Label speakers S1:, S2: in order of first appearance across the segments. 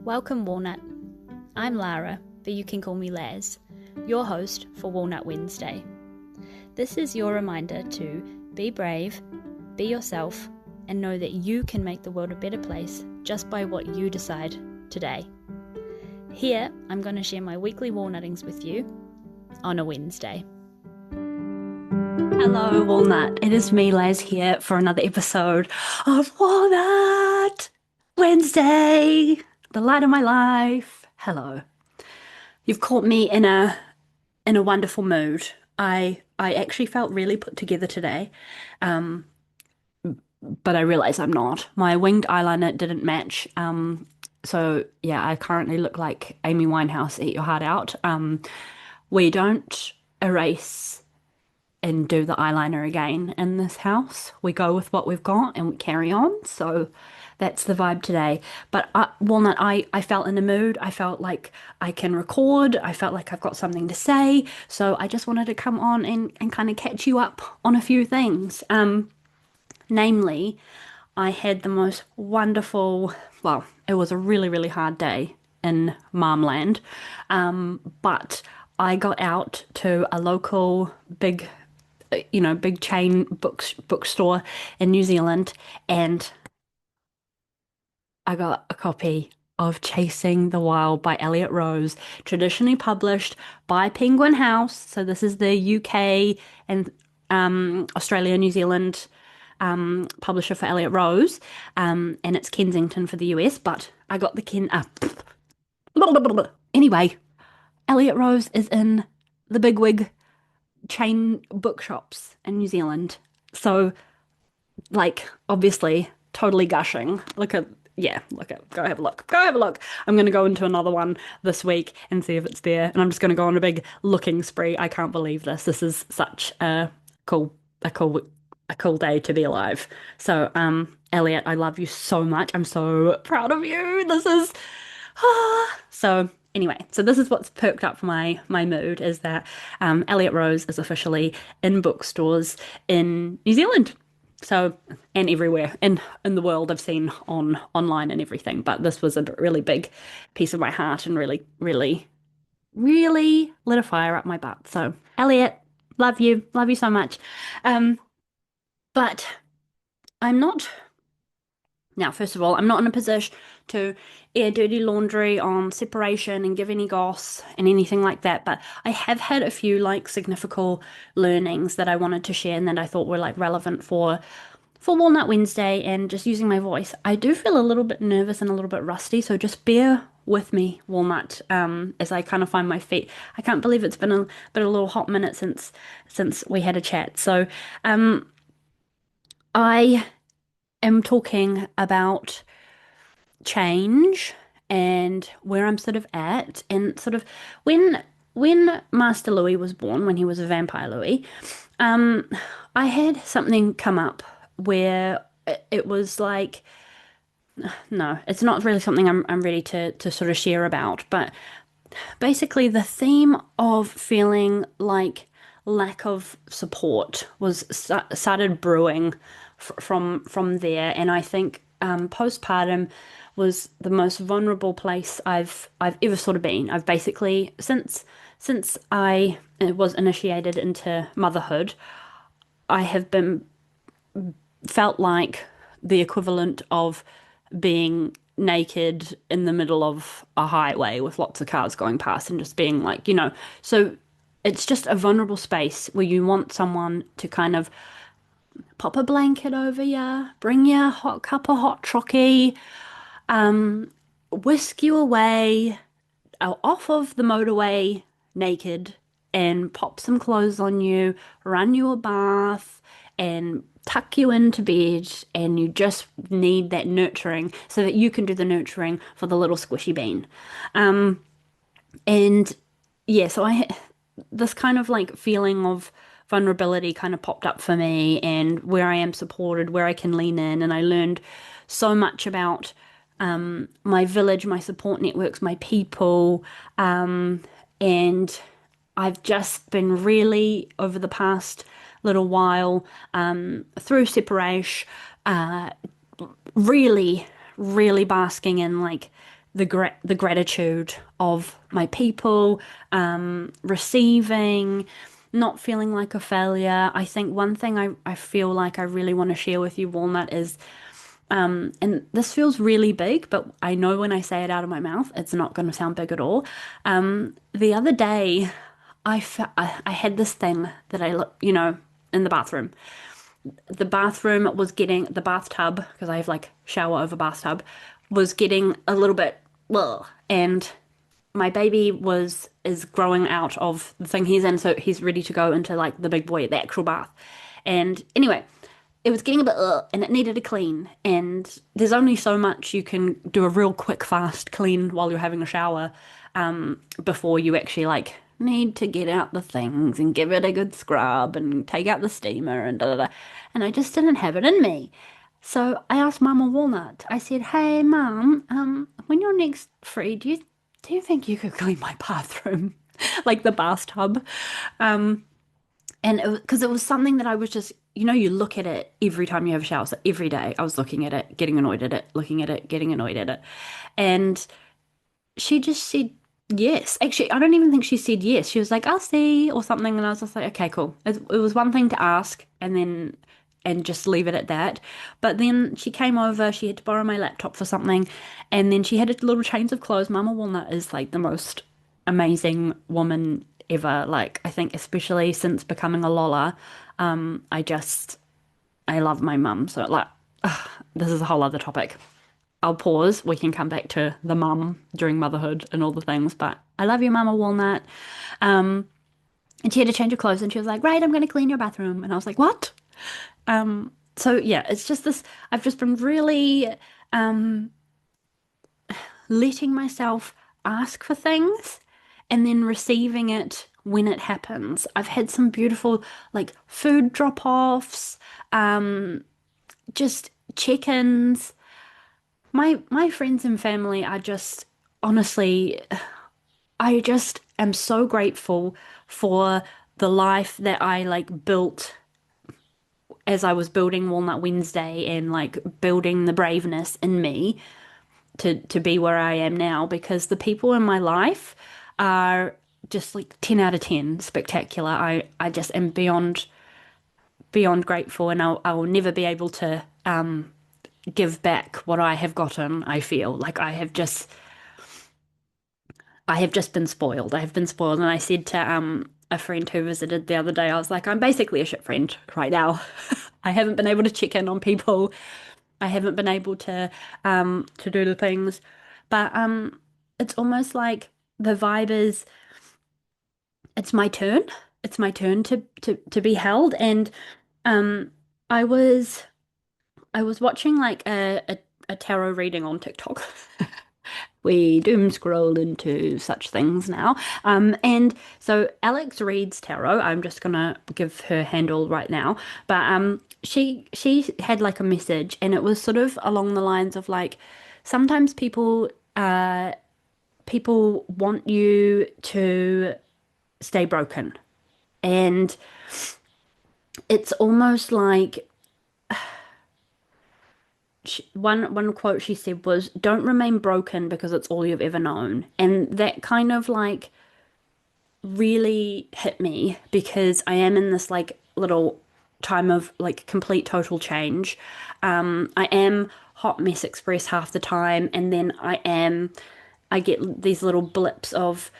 S1: Welcome, Walnut. I'm Lara, but you can call me Lazz, your host for Walnut Wednesday. This is your reminder to be brave, be yourself, and know that you can make the world a better place just by what you decide today. Here, I'm going to share my weekly walnuttings with you on a Wednesday. Hello, Walnut. It is me, Lazz, here for another episode of Walnut Wednesday, the light of my life. Hello. You've caught me in a wonderful mood. I actually felt really put together today, but I realize I'm not. My winged eyeliner didn't match. So yeah, I currently look like Amy Winehouse, Eat Your Heart Out. We don't erase and do the eyeliner again in this house. We go with what we've got and we carry on. So that's the vibe today. But Walnut, I felt in the mood. I felt like I can record. I felt like I've got something to say. So I just wanted to come on and kind of catch you up on a few things. Namely, I had the most wonderful, well, it was a really, really hard day in Marmland. But I got out to a local big chain bookstore in New Zealand, and I got a copy of Chasing the Wild by Elliot Rose, traditionally published by Penguin House. So this is the UK and Australia, New Zealand publisher for Elliot Rose, and it's Kensington for the US. But I got anyway, Elliot Rose is in the bigwig chain bookshops in New Zealand. So, like, obviously, totally gushing. Go have a look. Go have a look. I'm going to go into another one this week and see if it's there. And I'm just going to go on a big looking spree. I can't believe this. This is such a cool day to be alive. So, Elliot, I love you so much. I'm so proud of you. So anyway, so this is what's perked up my mood, is that Elliot Rose is officially in bookstores in New Zealand. So, and everywhere in the world I've seen online and everything. But this was a really big piece of my heart and really, really, really lit a fire up my butt. So, Elliot, love you so much. But I'm not. Now, first of all, I'm not in a position to air dirty laundry on separation and give any goss and anything like that, but I have had a few significant learnings that I wanted to share and that I thought were relevant for Walnut Wednesday and just using my voice. I do feel a little bit nervous and a little bit rusty, so just bear with me, Walnut, as I kind of find my feet. I can't believe it's been a little hot minute since we had a chat. So, I am talking about change and where I'm sort of at, and sort of when Master Louis was born, when he was a vampire Louis, I had something come up where it was like, no, it's not really something I'm ready to sort of share about, but basically the theme of feeling like lack of support was started brewing from there, and I think postpartum was the most vulnerable place I've ever sort of been. I've basically since I was initiated into motherhood, I have felt like the equivalent of being naked in the middle of a highway with lots of cars going past and just being so it's just a vulnerable space where you want someone to kind of pop a blanket over you, bring you a hot cup of hot chocky, whisk you away off of the motorway naked and pop some clothes on you, run you a bath and tuck you into bed, and you just need that nurturing so that you can do the nurturing for the little squishy bean. And yeah, so this kind of feeling of vulnerability kind of popped up for me, and where I am supported, where I can lean in. And I learned so much about my village, my support networks, my people. And I've just been really, over the past little while, through separation, really, really basking in the gratitude of my people, receiving, not feeling like a failure. I think one thing I feel like I really want to share with you, Walnut, is and this feels really big, but I know when I say it out of my mouth, it's not going to sound big at all. The other day, I had this thing that in the bathroom. The bathroom was getting the bathtub, because I have like shower over bathtub, was getting a little bit, ugh, and my baby was is growing out of the thing he's in, so he's ready to go into like the big boy, the actual bath. And anyway, it was getting a bit and it needed a clean. And there's only so much you can do a real quick, fast clean while you're having a shower, before you actually like need to get out the things and give it a good scrub and take out the steamer and da da da. And I just didn't have it in me. So I asked Mama Walnut. I said, "Hey, Mum, when you're next free, do you think you could clean my bathroom, like the bathtub?" And because it was something that I was just, you look at it every time you have a shower. So every day I was looking at it, getting annoyed at it, looking at it, getting annoyed at it. And she just said yes. Actually, I don't even think she said yes. She was like, "I'll see," or something. And I was just like, okay, cool. It was one thing to ask and just leave it at that. But then she came over, she had to borrow my laptop for something. And then she had a little change of clothes. Mama Walnut is like the most amazing woman ever. Like, I think especially since becoming a Lola, I just I love my mum. So like, this is a whole other topic. I'll pause. We can come back to the mum during motherhood and all the things. But I love you, Mama Walnut. Um, and she had to change her clothes, and she was like, "Right, I'm going to clean your bathroom." And I was like, "What?" So yeah, it's just this. I've just been really um, letting myself ask for things and then receiving it when it happens. I've had some beautiful like food drop-offs, just check-ins. My friends and family are just honestly, I just am so grateful for the life that I like built as I was building Walnut Wednesday and like building the braveness in me to be where I am now, because the people in my life are just like 10 out of 10 spectacular. I just am beyond grateful, and I will never be able to give back what I have gotten. I feel like I have just been spoiled. I have been spoiled. And I said to a friend who visited the other day, I was like, I'm basically a shit friend right now. I haven't been able to check in on people. I haven't been able to do the things. But it's almost like the vibe is it's my turn. It's my turn to be held. And um I was I was watching like a tarot reading on TikTok. We doom scroll into such things now. And so Alex reads tarot. I'm just gonna give her handle right now. But she had like a message, and it was sort of along the lines of like sometimes people want you to stay broken. And it's almost like one quote she said was, "Don't remain broken because it's all you've ever known." And that kind of like really hit me, because I am in this like little time of like complete total change. I am hot mess express half the time, and then I get these little blips of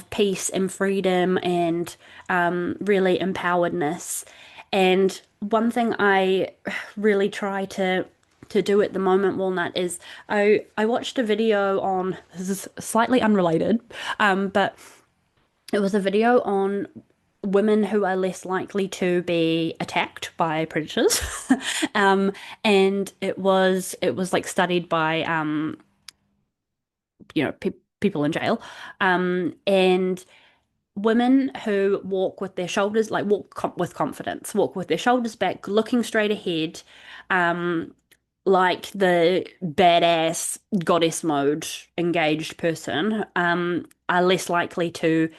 S1: peace and freedom and really empoweredness. And one thing I really try to do at the moment, Walnut, is I watched a video on, this is slightly unrelated, but it was a video on women who are less likely to be attacked by predators. um, and it was like studied by people in jail. And women who walk with their shoulders, like with confidence, walk with their shoulders back, looking straight ahead, like the badass goddess mode engaged person, are less likely to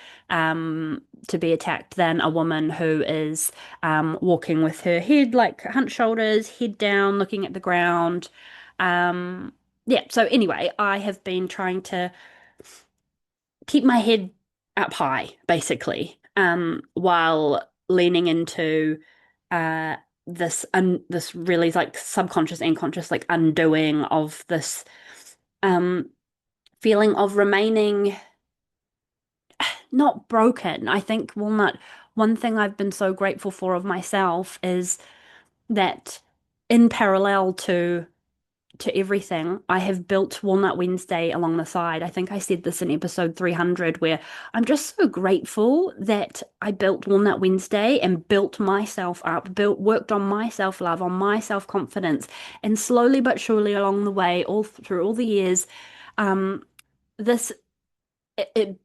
S1: be attacked than a woman who is walking with her head like hunched shoulders, head down, looking at the ground. yeah, so anyway, I have been trying to keep my head up high, basically, while leaning into this really like subconscious and conscious like undoing of this um feeling of remaining not broken. I think Walnut, one thing I've been so grateful for of myself is that in parallel to everything, I have built Walnut Wednesday along the side. I think I said this in episode 300, where I'm just so grateful that I built Walnut Wednesday and built myself up, worked on my self-love, on my self-confidence, and slowly but surely along the way, all through all the years, um, this it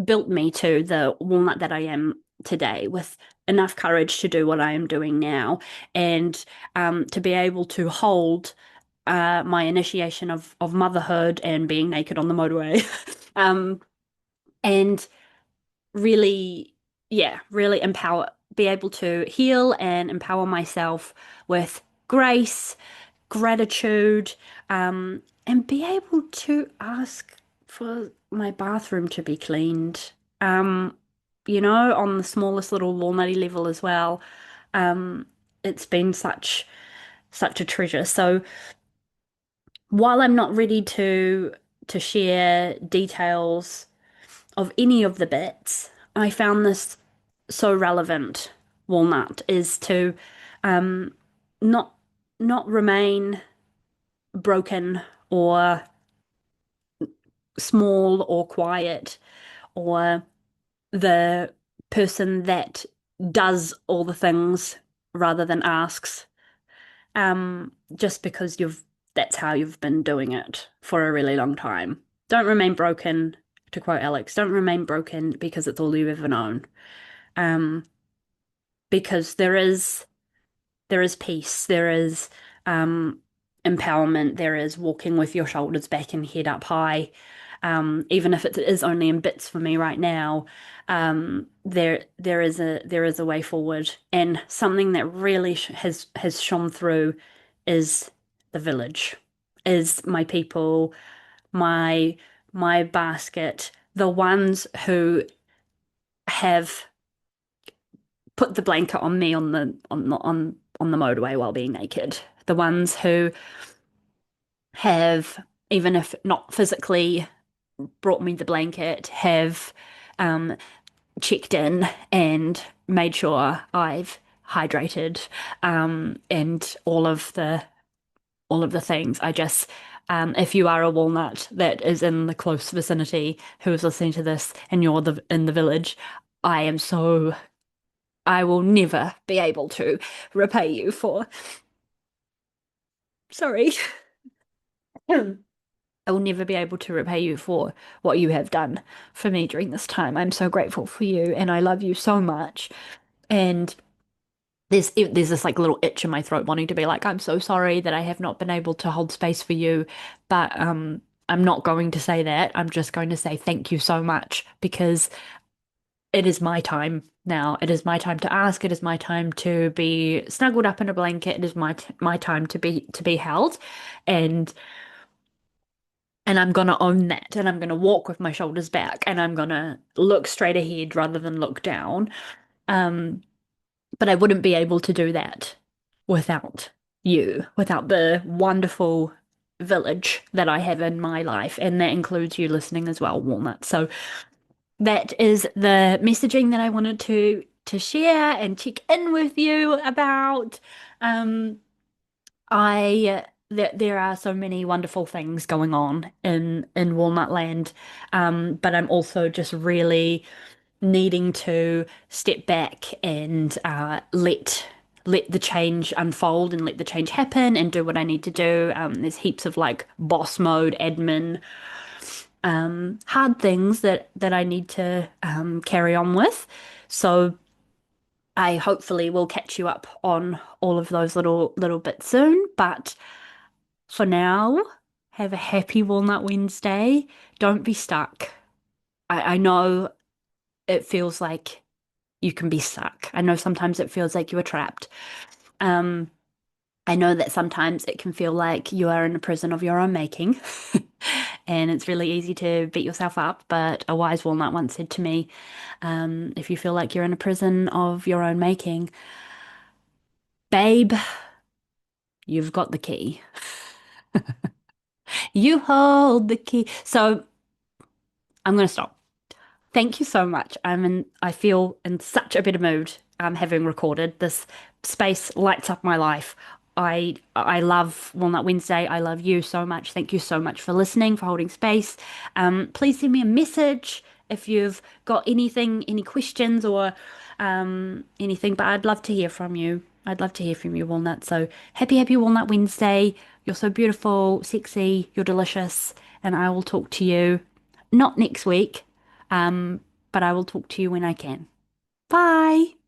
S1: built me to the walnut that I am today with enough courage to do what I am doing now and to be able to hold my initiation of motherhood and being naked on the motorway um, and really really be able to heal and empower myself with grace, gratitude, and be able to ask for my bathroom to be cleaned. Um, on the smallest little walnutty level as well. Um, it's been such a treasure. So while I'm not ready to share details of any of the bits, I found this so relevant, Walnut, is to um, not not remain broken or small or quiet or the person that does all the things rather than asks, just because you've that's how you've been doing it for a really long time. Don't remain broken, to quote Alex, don't remain broken because it's all you've ever known. Um, because there is peace, there is empowerment, there is walking with your shoulders back and head up high. Even if it is only in bits for me right now, there is a way forward, and something that really has shone through is the village, is my people, my my basket, the ones who have put the blanket on me on the motorway while being naked. The ones who have, even if not physically brought me the blanket, have um, checked in and made sure I've hydrated, and all of the things. If you are a walnut that is in the close vicinity who is listening to this and you're in the village, I am so I will never be able to repay you for. Sorry. I will never be able to repay you for what you have done for me during this time. I'm so grateful for you and I love you so much. And there's this like little itch in my throat wanting to be like, I'm so sorry that I have not been able to hold space for you. But I'm not going to say that. I'm just going to say thank you so much because it is my time now. It is my time to ask. It is my time to be snuggled up in a blanket. It is my time to be held, and I'm gonna own that. And I'm gonna walk with my shoulders back, and I'm gonna look straight ahead rather than look down. Um, but I wouldn't be able to do that without you, without the wonderful village that I have in my life, and that includes you listening as well, Walnut. So that is the messaging that I wanted to share and check in with you about. Um, there are so many wonderful things going on in Walnut Land, but I'm also just really needing to step back and let the change unfold and let the change happen and do what I need to do. There's heaps of like boss mode, admin, hard things that I need to carry on with. So I hopefully will catch you up on all of those little bits soon. But for now, have a happy Walnut Wednesday. Don't be stuck. I know it feels like you can be stuck. I know sometimes it feels like you are trapped. Um, I know that sometimes it can feel like you are in a prison of your own making, and it's really easy to beat yourself up. But a wise walnut once said to me, if you feel like you're in a prison of your own making, babe, you've got the key. You hold the key. So I'm going to stop. Thank you so much. I feel in such a better mood having recorded. This space lights up my life. I love Walnut Wednesday. I love you so much. Thank you so much for listening, for holding space. Please send me a message if you've got anything, any questions or anything, but I'd love to hear from you. I'd love to hear from you, Walnut. So happy Walnut Wednesday. You're so beautiful, sexy, you're delicious, and I will talk to you not next week, but I will talk to you when I can. Bye.